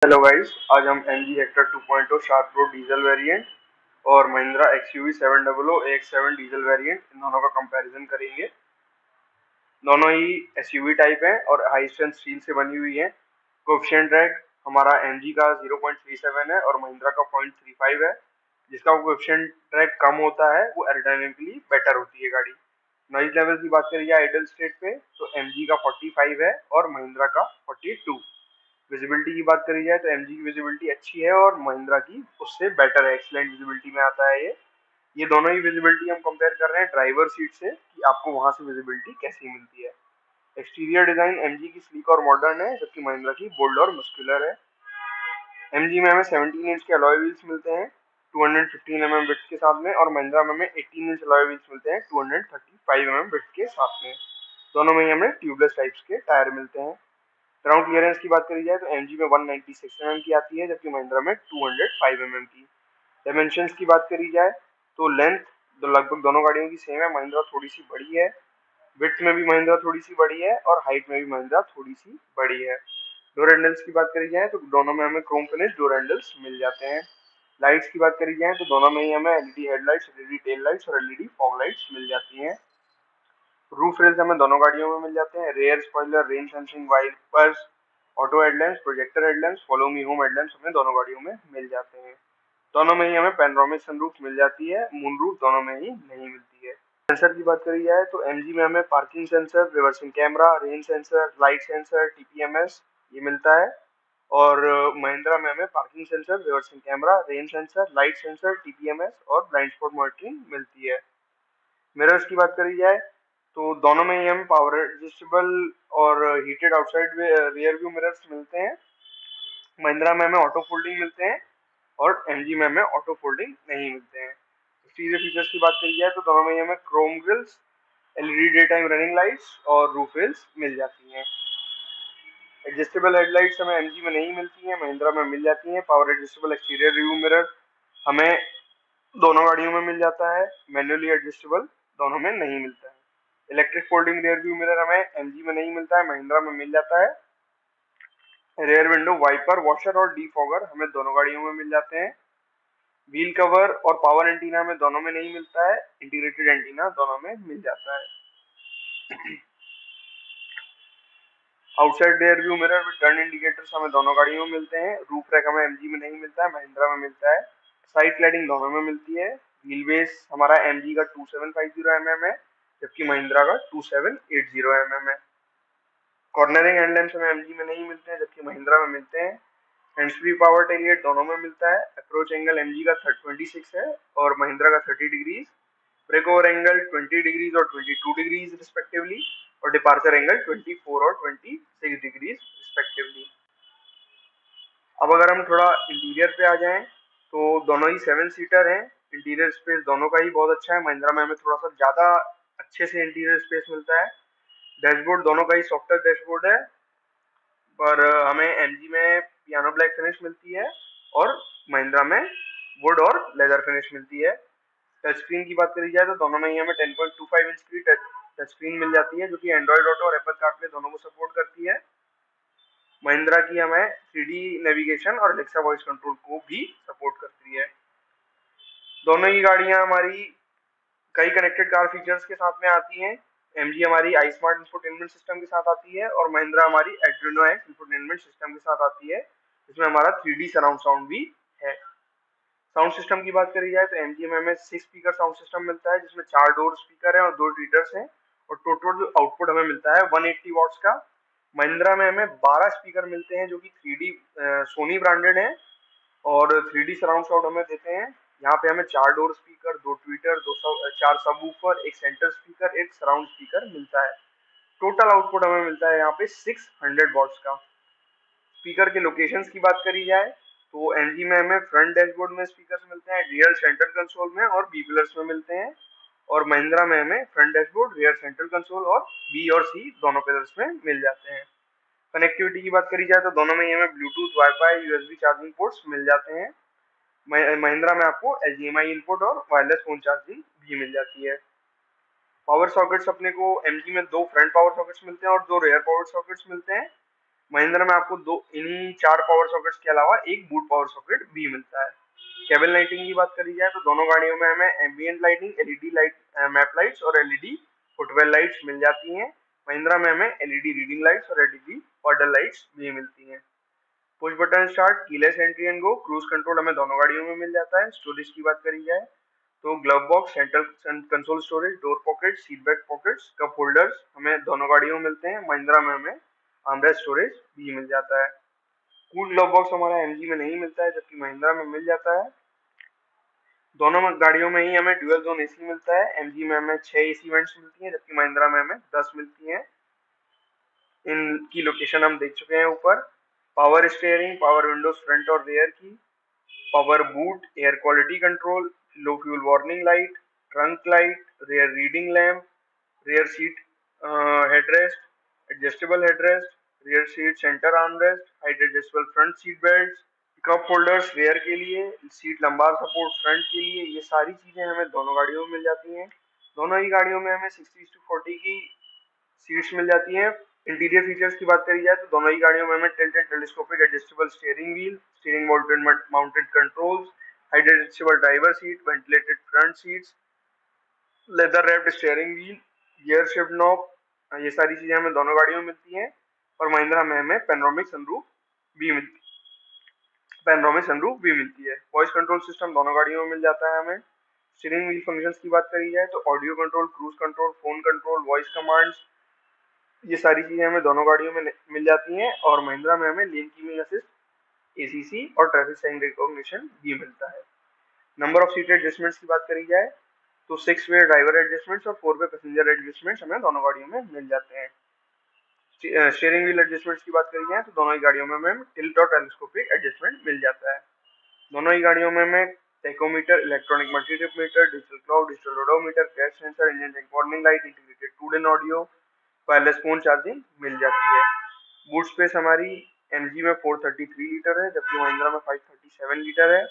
Hello guys, आज हम MG Hector 2.0 sharp road diesel variant और Mahindra XUV 700 AX7 diesel variant इन दोनों का कंपैरिजन करेंगे। दोनों ही SUV टाइप हैं और हाई स्ट्रेंथ स्टील से बनी हुई है। कोएफिशिएंट ड्रैग हमारा MG का 0.37 है और महिंद्रा का 0.35 है। जिसका कोएफिशिएंट ड्रैग कम होता है वो एरोडायनेमिकली बेटर होती है गाड़ी। नॉइज लेवल की बात करिए आइडल स्टेट पे तो MG का 45 है और महिंद्रा का 42। विजिबिलिटी की बात करी जाए तो MG की विजिबिलिटी अच्छी है और महिंद्रा की उससे बेटर है, एक्सीलेंट विजिबिलिटी में आता है ये दोनों ही विजिबिलिटी हम कंपेयर कर रहे हैं ड्राइवर सीट से कि आपको वहां से विजिबिलिटी कैसी मिलती है। एक्सटीरियर डिजाइन MG की स्लीक और मॉडर्न है जबकि महिंद्रा की बोल्ड और मस्कुलर है। MG में हमें 17 इंच के अलॉय व्हील्स मिलते हैं 215 mm विड्थ के साथ में और महिंद्रा में हमें 18 इंच अलॉय व्हील्स मिलते हैं 235 mm विड्थ के साथ में। दोनों में ही हमें ट्यूबलेस टाइप्स के टायर मिलते हैं। ग्राउंड क्लियरेंस की बात करी जाए तो MG में 196 mm की आती है जबकि महिंद्रा में 205 mm की। डायमेंशंस की बात करी जाए तो लेंथ लगभग दोनों गाड़ियों की सेम है, महिंद्रा थोड़ी सी बड़ी है। विड्थ में भी महिंद्रा थोड़ी सी बड़ी है और हाइट में भी महिंद्रा थोड़ी सी बड़ी है। डोर हैंडल्स की बात करी जाए तो दोनों में हमें क्रोम फिनिश डोर हैंडल्स मिल जाते हैं। लाइट्स की बात करी जाए तो दोनों में ही हमें LED headlights, LED tail lights और LED फॉग लाइट्स मिल जाती हैं। रूफ रेल्स हमें दोनों गाड़ियों में मिल जाते हैं। Rear spoiler, rain sensing wipers, auto headlamps, projector headlamps, follow me home headlamps हमें दोनों गाड़ियों में मिल जाते हैं। दोनों में ही हमें पैनोरामिक सनरूफ मिल जाती है, मून रूफ दोनों में ही नहीं मिलती है। सेंसर की बात करी जाए तो MG में हमें parking sensor, reversing camera, rain sensor, light sensor, TPMS ये मिलता है और महिंद्रा में हमें parking sensor, reversing camera, rain sensor, light sensor, TPMS और ब्लाइंड स्पॉट मॉनिटरिंग मिलती है। मिरर्स की बात करी जाए तो दोनों में ही हम पावर एडजस्टेबल और heated outside rear view mirrors मिलते हैं। महिंद्रा में हमें ऑटो फोल्डिंग मिलते हैं और MG में हमें ऑटो फोल्डिंग नहीं मिलते हैं। एक्सटीरियर फीचर्स की बात करी जाए तो दोनों में ही हमें chrome grilles, LED day time running lights और रूफ रेल्स मिल जाती हैं। एडजस्टेबल हेडलाइट्स हमें MG में नहीं मिलती हैं, महिंद्रा में मिल जाती हैं। Power adjustable exterior view mirror हमें दोनों गाड़ियों में मिल जाता है, मैन्युअली एडजस्टेबल दोनों में नहीं मिलता है। Electric folding rear view mirror हमें MG में नहीं मिलता है, महिंद्रा में मिल जाता है। रियर विंडो वाइपर, वॉशर और डीफॉगर हमें दोनों गाड़ियों में मिल जाते हैं। व्हील कवर और पावर एंटीना में दोनों में नहीं मिलता है, इंटीग्रेटेड एंटीना दोनों में मिल जाता है। Outside rear view mirror with turn indicators हमें दोनों गाड़ियों में मिलते हैं। रूफ रैक हमें MG में नहीं मिलता है, महिंद्रा में मिलता है। साइड क्लैडिंग दोनों में मिलती है। व्हील बेस हमारा MG का 2750 mm है जबकि महिंद्रा का 2780 mm है। कॉर्नरिंग हेडलैम्प्स हमें MG में नहीं मिलते हैं जबकि महिंद्रा में मिलते हैं। हैंड्स फ्री पावर टेलगेट दोनों में मिलता है। अप्रोच एंगल MG का 26 है और महिंद्रा का 30 degrees. Break over angle 20 degrees और 22 डिग्रीज रिस्पेक्टिवली और डिपार्चर एंगल 24 और 26 डिग्रीज रिस्पेक्टिवली। अब अगर हम थोड़ा इंटीरियर पे आ जाएं तो दोनों ही 7 सीटर हैं। इंटीरियर स्पेस दोनों का ही बहुत अच्छा है, महिंद्रा में हमें थोड़ा सा ज्यादा अच्छे से इंटीरियर स्पेस मिलता है। डैशबोर्ड दोनों का ही सॉफ्टवेयर डैशबोर्ड है पर हमें MG में पियानो ब्लैक फिनिश मिलती है और महिंद्रा में वुड और लेदर फिनिश मिलती है। टच स्क्रीन की बात करी जाए तो दोनों में ही हमें 10.25 इंच की टच स्क्रीन मिल जाती है जो कि एंड्रॉइड ऑटो और एप्पल कारप्ले दोनों को सपोर्ट करती है। महिंद्रा की हमें 3D नेविगेशन और एलेक्सा वॉइस कंट्रोल को भी सपोर्ट करती है। दोनों ही गाड़ियां हमारी कई कनेक्टेड कार फीचर्स के साथ में आती हैं। MG हमारी आई स्मार्ट इंफोटेनमेंट सिस्टम के साथ आती है और महिंद्रा हमारी एड्रेनो एक्स इंफोटेनमेंट सिस्टम के साथ आती है जिसमें हमारा 3D सराउंड साउंड भी है। साउंड सिस्टम की बात करी जाए तो MG में हमें 6 स्पीकर साउंड सिस्टम मिलता है जिसमें 4 डोर स्पीकर है और 2 ट्वीटर्स हैं और टोटल जो आउटपुट हमें मिलता है 180 वॉट्स का। महिंद्रा में हमें 12 स्पीकर मिलते हैं जो कि 3D सोनी ब्रांडेड है और 3D सराउंड साउंड हमें देते हैं। यहाँ पे हमें 4 डोर स्पीकर, 2 ट्वीटर, 4 सबवूफर, एक सेंटर स्पीकर, एक सराउंड स्पीकर मिलता है। टोटल आउटपुट हमें मिलता है यहाँ पे 600 वॉट्स का। स्पीकर के लोकेशंस की बात करी जाए तो MG में हमें फ्रंट डैशबोर्ड में स्पीकर्स मिलते हैं, रियर सेंटर कंसोल में और बी पिलर्स में मिलते हैं और महिंद्रा में हमें front dashboard, rear central console और B और C दोनों पिलर्स में मिल जाते हैं। कनेक्टिविटी की बात करी जाए तो दोनों में ही हमें Bluetooth, wifi, USB charging ports मिल जाते हैं। महिंद्रा में आपको HDMI इनपुट और वायरलेस फोन चार्जिंग भी मिल जाती है। पावर सॉकेट्स अपने को MG में 2 फ्रंट पावर सॉकेट्स मिलते हैं और 2 रेयर पावर सॉकेट्स मिलते हैं। महिंद्रा में आपको दो इन्हीं 4 पावर सॉकेट्स के अलावा एक बूट पावर सॉकेट भी मिलता है। केबिन लाइटिंग की बात करी जाए तो दोनों गाड़ियों में हमें ambient lighting, LED light, map lights और एलईडी फुटवेल लाइट्स मिल जाती हैं। महिंद्रा में हमें एलईडी रीडिंग लाइट्स और एलईडी पॉडल लाइट्स भी मिलती हैं। Push button start, keyless entry and go, cruise control हमें दोनों गाड़ियों में मिल जाता है। स्टोरेज की बात करी जाए तो glove box, central console storage, door pocket, seat back pockets, cup holders हमें दोनों गाड़ियों में मिलते हैं। महिंद्रा में हमें आर्मरेस्ट स्टोरेज भी मिल जाता है। कूल ग्लव बॉक्स हमारा एमजी में नहीं मिलता है, जबकि महिंद्रा में मिल जाता है। दोनों गाड़ियों में ही हमें ड्यूअल जोन एसी मिलता है। एमजी में हमें 6 एसी वेंट्स मिलती हैं, जबकि महिंद्रा में हमें 10 मिलती हैं। इनकी लोकेशन हम देख चुके हैं ऊपर। Power steering, power Windows front और रियर की, power boot, air quality control, लो fuel warning light, trunk light, rear reading lamp, rear seat headrest, adjustable headrest, rear seat centre armrest, height adjustable front seat belt, cup holders rear के लिए, seat lumbar support front के लिए। ये सारी चीजें हमें दोनों गाड़ियों में मिल जाती हैं। दोनों ही गाड़ियों में हमें 60:40 की सीट्स मिल जाती हैं। इंटीरियर फीचर्स की बात करी जाए तो दोनों ही गाड़ियों में हमें tilted telescopic adjustable steering wheel, steering mounted controls, height adjustable driver seat, ventilated front seats, leather wrapped steering wheel, gear shift knob, ये सारी चीजें हमें दोनों गाड़ियों में मिलती हैं। और महिंद्रा में हमें पैनोरामिक सनरूफ भी मिलती है। वॉइस कंट्रोल सिस्टम दोनों गाड़ियों में मिल जाता है हमें। स्टीयरिंग व्हील फंक्शंस की बात करी जाए तो audio control, cruise control, phone control, voice commands, ये सारी चीजें हमें दोनों गाड़ियों में मिल जाती हैं। और महिंद्रा में हमें लेन कीपिंग असिस्ट, एसीसी और ट्रैफिक साइन रिकॉग्निशन भी मिलता है। नंबर ऑफ सीट एडजस्टमेंट्स की बात करी जाए तो 6 वे ड्राइवर एडजस्टमेंट्स और 4 वे पैसेंजर एडजस्टमेंट्स हमें दोनों गाड़ियों में मिल जाते हैं। स्टीयरिंग व्हील एडजस्टमेंट्स की बात करी जाए तो दोनों ही गाड़ियों में हमें टिल्ट और टेलीस्कोपिक एडजस्टमेंट मिल जाता है। दोनों ही गाड़ियों में हमें tachometer, electronic multi trip meter, digital clock, digital odometer, gas sensor, engine brake warning light, integrated 2 in audio, wireless phone charging मिल जाती है। बूट स्पेस हमारी एमजी में 433 लीटर है, जबकि महिंद्रा में 537 लीटर है।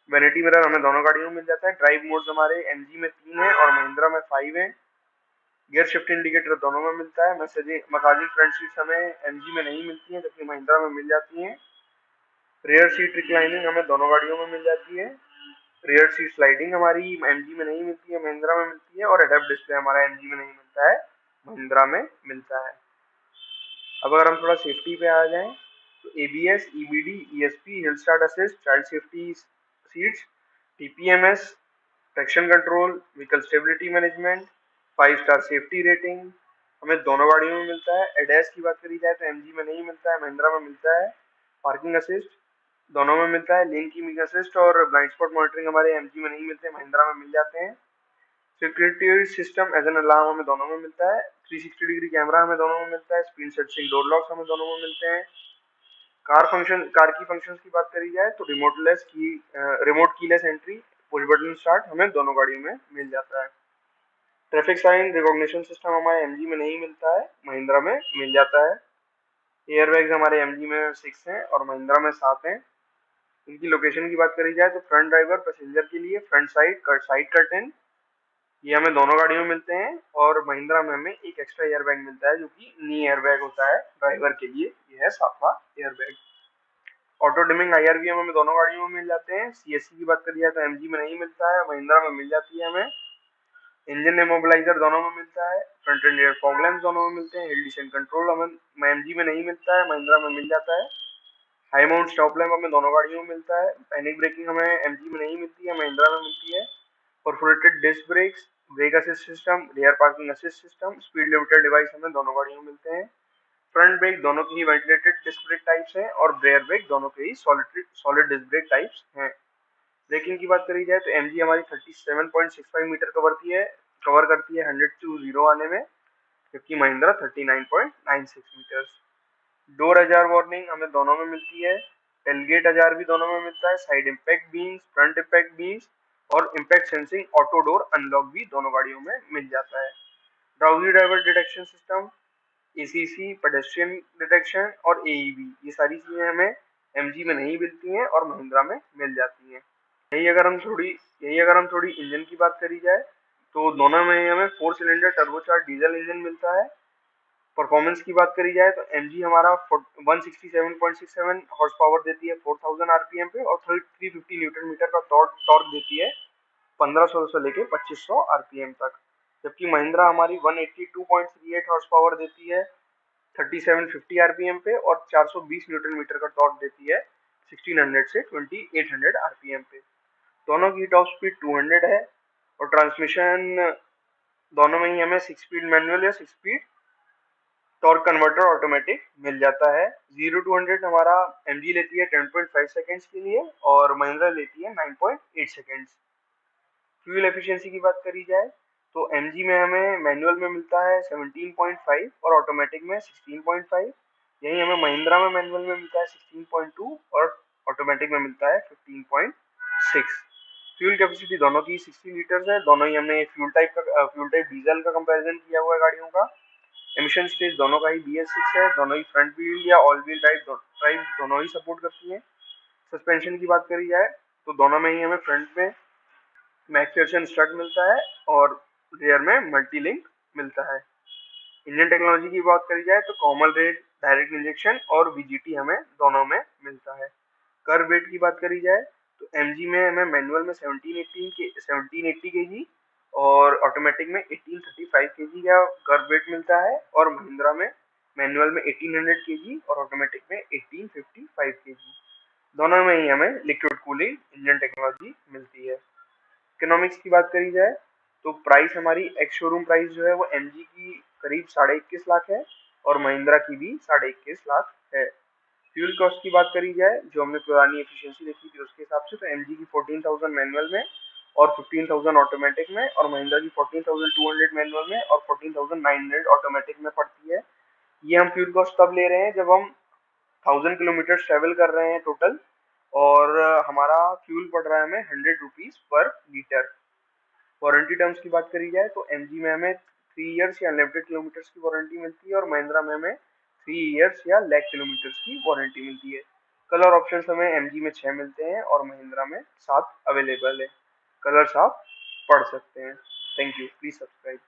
वैनिटी मिरर हमें दोनों गाड़ियों में मिल जाता है। ड्राइव मोड्स हमारे एमजी में 3 है और महिंद्रा में 5 है। गियर शिफ्ट इंडिकेटर दोनों में मिलता है। मसाजिंग फ्रंट सीट्स हमें एमजी में नहीं मिलती है, जबकि महिंद्रा में मिल जाती हैं। रियर सीट रिक्लाइनिंग हमें दोनों गाड़ियों में मिल जाती है। रियर सीट स्लाइडिंग हमारी एमजी में नहीं मिलती है, महिंद्रा में मिलती है। और हेड-अप डिस्प्ले हमारा एमजी में नहीं मिलता है, महिंद्रा में मिलता है। अब अगर हम थोड़ा सेफ्टी पे आ जाएं तो ABS, EBD, ESP, hill start assist, child safety seats, TPMS, traction control, vehicle stability management, 5 star safety rating हमें दोनों गाड़ियों में मिलता है। एडएस की बात करी जाए तो एमजी में नहीं मिलता है, महिंद्रा में मिलता है। पार्किंग असिस्ट दोनों में मिलता है। लेन कीपिंग असिस्ट और ब्लाइंड स्पॉट मॉनिटरिंग हमारे एमजी में नहीं मिलते, महिंद्रा में मिल जाते हैं। Security system as an alarm हमें दोनों में मिलता है। 360 डिग्री कैमरा हमें दोनों में मिलता है। स्क्रीन सेंसिंग डोर लॉक्स हमें दोनों में मिलते हैं। कार की फंक्शंस की बात करी जाए तो remote keyless entry, push button start हमें दोनों गाड़ियों में मिल जाता है। ट्रैफिक साइन रिकॉग्निशन सिस्टम हमारे एमजी में नहीं मिलता है, महिंद्रा में मिल जाता है। एयरबैग्स हमारे एमजी में 6 हैं और महिंद्रा में 7 हैं। इनकी लोकेशन की बात करी जाए तो फ्रंट ड्राइवर पैसेंजर के लिए फ्रंट साइड कर्टेन, ये हमें दोनों गाड़ियों में मिलते हैं। और महिंद्रा में हमें एक एक्स्ट्रा एयरबैग मिलता है जो कि नी एयरबैग होता है ड्राइवर के लिए, ये है 7वां एयरबैग। ऑटो डिमिंग आईआरवी हमें दोनों गाड़ियों में मिल जाते हैं। सीएससी की बात करी जाए तो एमजी में नहीं मिलता है, महिंद्रा में मिल जाती है हमें। इंजन इमोबिलाइजर दोनों में मिलता है। Front end rear fog lamps दोनों में मिलते हैं। हिल डिसेंट कंट्रोल हमें एमजी में नहीं मिलता है, महिंद्रा में मिल जाता है। हाई माउंट स्टॉप लैंप हमें दोनों गाड़ियों में मिलता है। पैनिक ब्रेकिंग हमें एमजी में नहीं मिलती है, महिंद्रा में मिलती है। Perforated disc brakes, brake assist system, rear parking assist system, speed limiter device हमें दोनों गाड़ियों में मिलते हैं। फ्रंट ब्रेक दोनों की ही वेंटिलेटेड डिस्क ब्रेक टाइप्स हैं और रेयर ब्रेक दोनों के ही सॉलिड डिस्क ब्रेक टाइप्स हैं। ब्रेकिंग की बात करी जाए तो एमजी हमारी 37.65 मीटर कवर करती है 100 to 0 आने में, जबकि महिंद्रा 39.96 मीटर। डोर अजार वार्निंग हमें दोनों में मिलती है। टेलगेट अजार भी दोनों में मिलता है। Side impact beams, front impact beams और impact sensing auto door unlock भी दोनों गाड़ियों में मिल जाता है। Drowsy driver detection system, ACC, pedestrian detection और एईबी, ये सारी चीजें हमें एमजी में नहीं मिलती हैं और महिंद्रा में मिल जाती हैं। यही अगर हम थोड़ी इंजन की बात करी जाए तो दोनों में हमें 4 सिलेंडर टर्बोचार्ज डीजल इंजन मिलता है। परफॉर्मेंस की बात करी जाए तो MG हमारा 167.67 हॉर्स पावर देती है 4000 आरपीएम पे, और 350 न्यूटन मीटर का टॉर्क देती है 1500 से लेके 2500 आरपीएम तक। जबकि महिंद्रा हमारी 182.38 हॉर्स पावर देती है 3750 आरपीएम पे, और 420 न्यूटन मीटर का टॉर्क देती है 1600 से 2800 आरपीएम पे। दोनों की टॉप स्पीड 200 है, और ट्रांसमिशन दोनों में ही हमें 6 स्पीड मैनुअल या 6 स्पीड टॉर्क कन्वर्टर ऑटोमेटिक मिल जाता है। 0 to 100 हमारा MG लेती है 10.5 सेकेंड्स के लिए, और महिंद्रा लेती है 9.8 सेकेंड्स। फ्यूल एफिशिएंसी की बात करी जाए तो MG में हमें मैनुअल में मिलता है 17.5 और ऑटोमेटिक में 16.5। यही हमें महिंद्रा में मैनुअल में मिलता है 16.2 और ऑटोमेटिक में मिलता है 15.6। फ्यूल कैपेसिटी दोनों की 60 लीटर्स है। दोनों ही हमने फ्यूल टाइप डीजल का कंपैरिजन किया हुआ है गाड़ियों का। एमिशन स्टेज दोनों का ही BS6 है। दोनों ही फ्रंट व्हील या ऑल व्हील ड्राइव दोनों ही सपोर्ट करती हैं। सस्पेंशन की बात करी जाए तो दोनों में ही हमें फ्रंट में मैक्सवेशन स्ट्रट मिलता है और रियर में मल्टी लिंक मिलता है। इंजन टेक्नोलॉजी की बात करी जाए तो कॉमन रेट, डायरेक्ट इंजेक्शन और VGT हमें दोनों में मिलता है। कर्व वेट की बात करी जाए तो MG में हमें मैनुअल में 1780 kg और ऑटोमेटिक में 1835 kg का कर्व वेट मिलता है, और महिंद्रा में मैनुअल में 1800 kg और ऑटोमेटिक में 1855 kg। दोनों में ही हमें लिक्विड कूलिंग इंजन टेक्नोलॉजी मिलती है। इकोनॉमिक्स की बात करी जाए तो प्राइस हमारी एक्स शोरूम प्राइस जो है वो MG की करीब 21.5 लाख है, और महिंद्रा की भी 21.5 लाख है। फ्यूल कॉस्ट की बात करी जाए, जो हमने पुरानी एफिशिएंसी देखी थी उसके हिसाब से, तो MG की 14,000 मैनुअल में और 15,000 ऑटोमेटिक में, और महिंद्रा की 14,200 मैनुअल में और 14,900 ऑटोमेटिक में पड़ती है। ये हम फ्यूल कॉस्ट तब ले रहे हैं जब हम 1000 किलोमीटर ट्रेवल कर रहे हैं टोटल, और हमारा फ्यूल पड़ रहा है हमें 100 rupees per litre. Warranty terms की बात करी जाए तो MG में हमें 3 इयर्स या अनलिमिटेड किलोमीटर्स की वारंटी मिलती है, और महिंद्रा में हमें 3 इयर्स या लाख किलोमीटर्स की वारंटी मिलती है। कलर ऑप्शन हमें MG में 6 मिलते हैं और महिंद्रा में 7 अवेलेबल है। कलर्स आप पढ़ सकते हैं। Thank you, please subscribe.